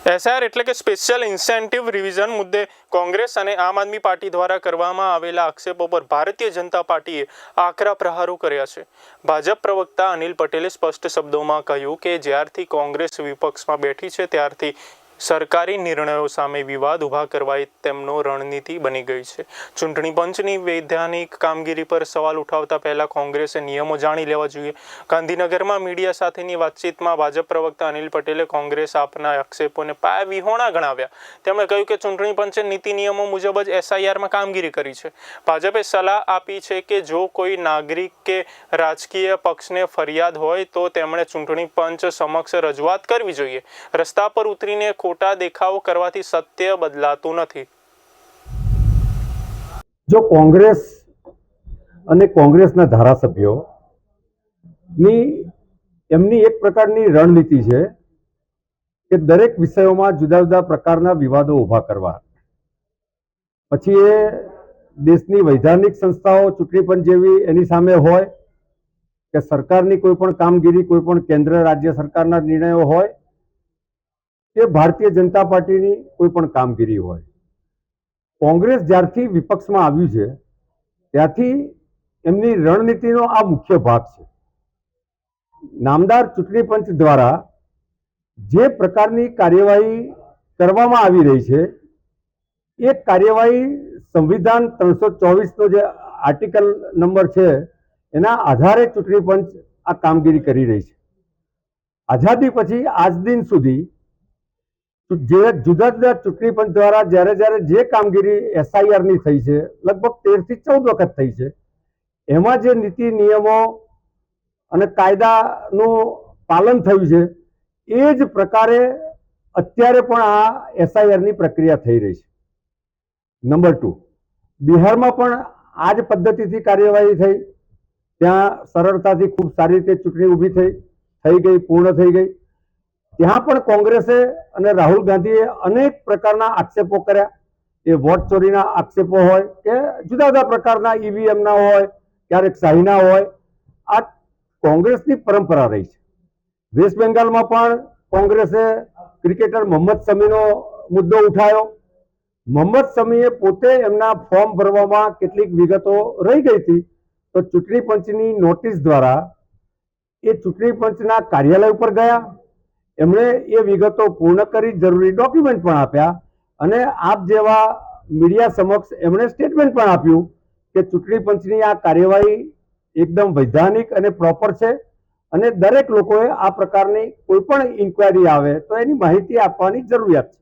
SR એટલે કે special incentive revision મુદ્દે કોંગ્રેસ અને આમ આદમી પાર્ટી દ્વારા કરવામાં આવેલા આક્ષેપો પર ભારતીય જનતા પાર્ટીએ આકરા પ્રહારો કર્યા છે। ભાજપ પ્રવક્તા અનિલ પટેલે સ્પષ્ટ શબ્દોમાં કહ્યું કે જ્યારથી કોંગ્રેસ વિપક્ષમાં બેઠી છે ત્યારથી સરકારી નિર્ણયો સામે વિવાદ ઊભા કરવા તેમનો રણનીતિ બની ગઈ છે। ચૂંટણી પંચની વૈધાનિક કામગીરી પર સવાલ ઉઠાવતા પહેલા કોંગ્રેસે નિયમો જાણી લેવા જોઈએ। ગાંધીનગરમાં મીડિયા સાથેની વાતચીતમાં ભાજપ પ્રવક્તા અનિલ પટેલે કોંગ્રેસ આપના આક્ષેપોને પાયાવિહોણા ગણાવ્યા। તેમણે કહ્યું કે ચૂંટણી પંચે નીતિ નિયમો મુજબ જ એસઆઈઆરમાં કામગીરી કરી છે। ભાજપે સલાહ આપી છે કે જો કોઈ નાગરિક કે રાજકીય પક્ષને ફરિયાદ હોય તો તેમણે ચૂંટણી પંચ સમક્ષ રજૂઆત કરવી જોઈએ। રસ્તા પર ઉતરીને ખોટા દેખાવો કરવાથી સત્ય બદલાતું નથી। જો કોંગ્રેસ અને કોંગ્રેસના ધારાસભ્યો ની એમની એક પ્રકારની રણનીતિ છે કે દરેક વિષયોમાં જુદા જુદા પ્રકારના વિવાદો ઊભા કરવા। પછી એ દેશની વૈધાનિક સંસ્થાઓ ચૂંટણી પંચ જેવી એની સામે હોય કે સરકારની કોઈ પણ કામગીરી, કોઈ પણ કેન્દ્ર રાજ્ય સરકારના નિર્ણયો હોય કે ભારતીય જનતા પાર્ટીની કોઈ પણ કામગીરી હોય, કોંગ્રેસ જ્યારથી વિપક્ષમાં આવ્યું છે ત્યારથી એમની રણનીતિનો આ મુખ્ય ભાગ છે। નામદાર ચૂંટણી પંચ દ્વારા જે પ્રકારની કાર્યવાહી કરવામાં આવી રહી છે એ કાર્યવાહી સંવિધાન 324નો જે આર્ટિકલ નંબર છે એના આધારે ચૂંટણી પંચ આ કામગીરી કરી રહી છે। આઝાદી પછી આજ દિન સુધી જે જુદા જુદા ચૂંટણી પંચ દ્વારા જ્યારે જે કામગીરી એસઆઈઆરની થઈ છે, લગભગ 13 થી 14 વખત થઈ છે, એમાં જે નીતિ નિયમો અને કાયદાનું પાલન થયું છે એ જ પ્રકારે અત્યારે પણ આ એસઆઈઆરની પ્રક્રિયા થઈ રહી છે। નંબર 2, બિહારમાં પણ આ જ પદ્ધતિથી કાર્યવાહી થઈ, ત્યાં સરળતાથી ખૂબ સારી રીતે ચૂંટણી ઊભી થઈ ગઈ, પૂર્ણ થઈ ગઈ। ત્યાં પણ કોંગ્રેસે અને રાહુલ ગાંધીએ અનેક પ્રકારના આક્ષેપો કર્યા। એ વોટ ચોરીના આક્ષેપો હોય કે જુદા જુદા પ્રકારના ઈવીએમના હોય, ક્યારેક શાહીના હોય, આ કોંગ્રેસની પરંપરા રહી છે। વેસ્ટ બેંગાલમાં પણ કોંગ્રેસે ક્રિકેટર મોહમ્મદ શમીનો મુદ્દો ઉઠાવ્યો। મોહમ્મદ શમીએ પોતે એમના ફોર્મ ભરવામાં કેટલીક વિગતો રહી ગઈ હતી તો ચૂંટણી પંચની નોટિસ દ્વારા એ ચૂંટણી પંચના કાર્યાલય ઉપર ગયા, એમણે એ વિગતો પૂર્ણ કરી, જરૂરી ડોક્યુમેન્ટ પણ આપ્યા અને આપ જેવા મીડિયા સમક્ષ એમણે સ્ટેટમેન્ટ પણ આપ્યું કે ચૂંટણી પંચની આ કાર્યવાહી એકદમ વૈધાનિક અને પ્રોપર છે અને દરેક લોકોએ આ પ્રકારની કોઈ પણ ઇન્ક્વાયરી આવે તો એની માહિતી આપવાની જરૂરિયાત છે।